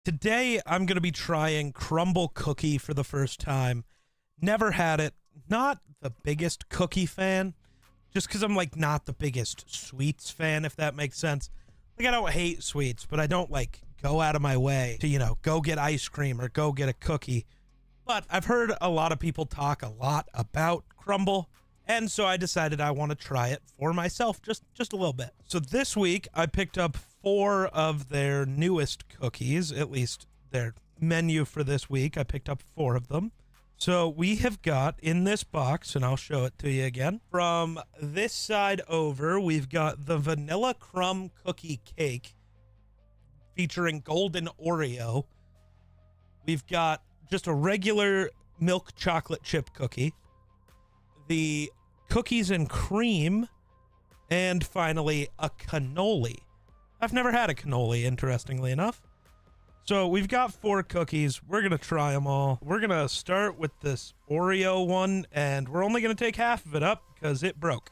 Today, I'm going to be trying Crumbl cookie for the first time. Never had it. Not the biggest cookie fan, just because I'm, like, not the biggest sweets fan, if that makes sense. Like, I don't hate sweets, but I don't, like, go out of my way to, go get ice cream or go get a cookie. But I've heard a lot of people talk a lot about Crumbl, and so I decided I want to try it for myself just a little bit. So this week, I picked up 4 of their newest cookies, at least their menu for this week. I picked up 4 of them. So we have got in this box, and I'll show it to you again. From this side over, we've got the Vanilla Crumb Cookie Cake featuring Golden Oreo. We've got just a regular milk chocolate chip cookie, the cookies and cream, and finally a cannoli. I've never had a cannoli, interestingly enough. So we've got 4 cookies. We're going to try them all. We're going to start with this Oreo one, and we're only going to take half of it up because it broke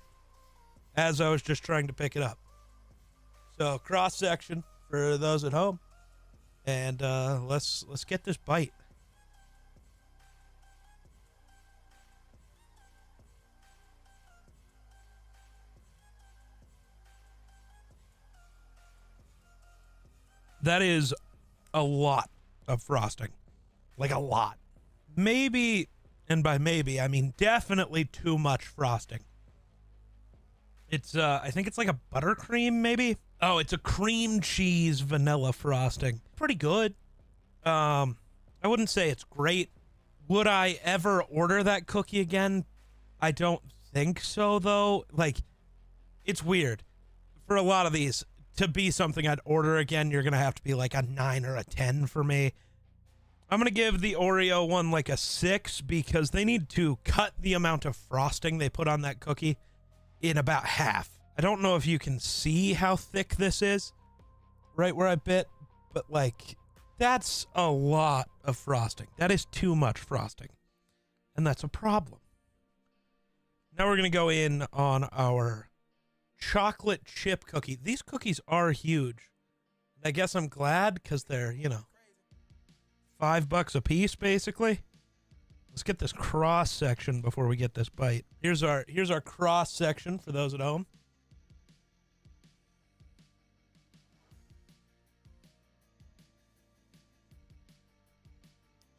as I was just trying to pick it up. So cross section for those at home. And let's get this bite. That is a lot of frosting. Like a lot. Maybe, and by maybe, I mean definitely too much frosting. It's, I think it's like a buttercream, maybe? Oh, it's a cream cheese vanilla frosting. Pretty good. I wouldn't say it's great. Would I ever order that cookie again? I don't think so, though. Like, it's weird. For a lot of these, to be something I'd order again, you're going to have to be like a 9 or a 10 for me. I'm going to give the Oreo one like a 6 because they need to cut the amount of frosting they put on that cookie in about half. I don't know if you can see how thick this is right where I bit, but like that's a lot of frosting. That is too much frosting, and that's a problem. Now we're going to go in on our chocolate chip cookie. These cookies are huge. I guess I'm glad because they're, $5 a piece basically. Let's get this cross section before we get this bite. Here's our cross section for those at home.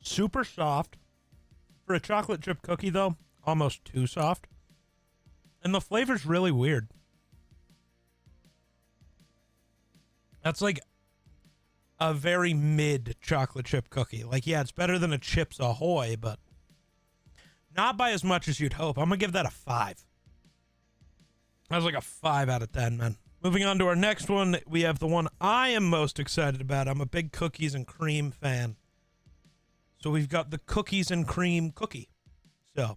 Super soft. For a chocolate chip cookie though, almost too soft. And the flavor's really weird. That's like a very mid chocolate chip cookie. Like, yeah, it's better than a Chips Ahoy, but not by as much as you'd hope. I'm going to give that a 5. That was like a 5 out of 10, man. Moving on to our next one, we have the one I am most excited about. I'm a big cookies and cream fan. So we've got the cookies and cream cookie. So,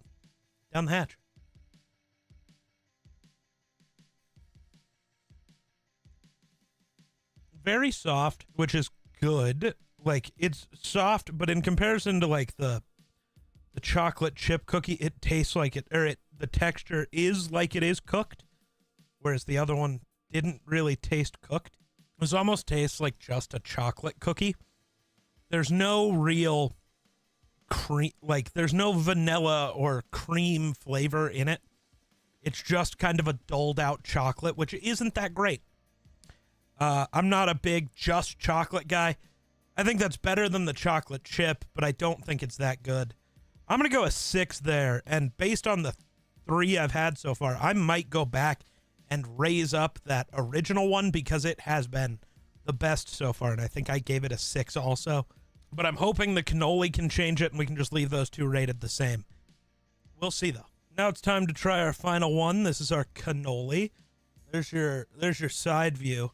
down the hatch. Very soft, which is good. Like, it's soft, but in comparison to like the chocolate chip cookie, it tastes like it, or the texture is like it is cooked, whereas the other one didn't really taste cooked. This almost tastes like just a chocolate cookie. There's no real cream, like there's no vanilla or cream flavor in it. It's just kind of a dulled out chocolate, which isn't that great. I'm not a big just chocolate guy. I think that's better than the chocolate chip, but I don't think it's that good. I'm going to go a 6 there, and based on the 3 I've had so far, I might go back and raise up that original one because it has been the best so far, and I think I gave it a 6 also. But I'm hoping the cannoli can change it, and we can just leave those 2 rated the same. We'll see, though. Now it's time to try our final one. This is our cannoli. There's your side view.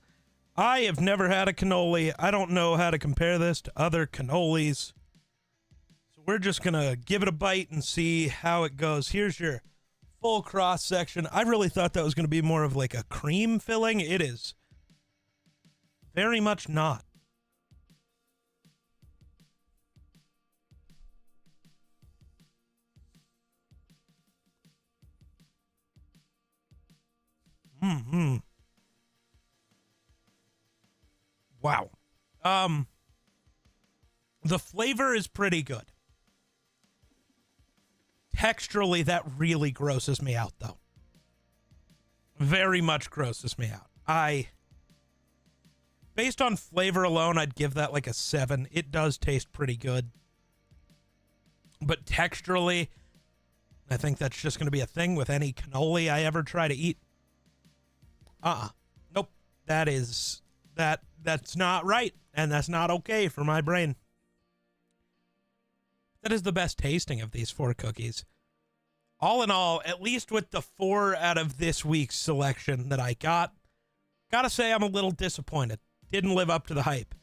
I have never had a cannoli. I don't know how to compare this to other cannolis. So we're just going to give it a bite and see how it goes. Here's your full cross section. I really thought that was going to be more of like a cream filling. It is very much not. Wow. The flavor is pretty good. Texturally, that really grosses me out, though. Very much grosses me out. Based on flavor alone, I'd give that like a 7. It does taste pretty good. But texturally, I think that's just going to be a thing with any cannoli I ever try to eat. Nope. That's not right, and that's not okay for my brain. That is the best tasting of these 4 cookies. All in all, at least with the 4 out of this week's selection that I got, gotta say I'm a little disappointed. Didn't live up to the hype.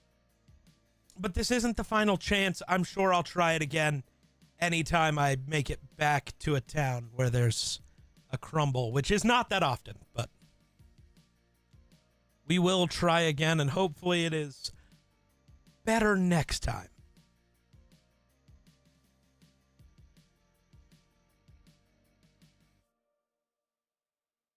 But this isn't the final chance. I'm sure I'll try it again anytime I make it back to a town where there's a Crumbl, which is not that often, but we will try again, and hopefully it is better next time.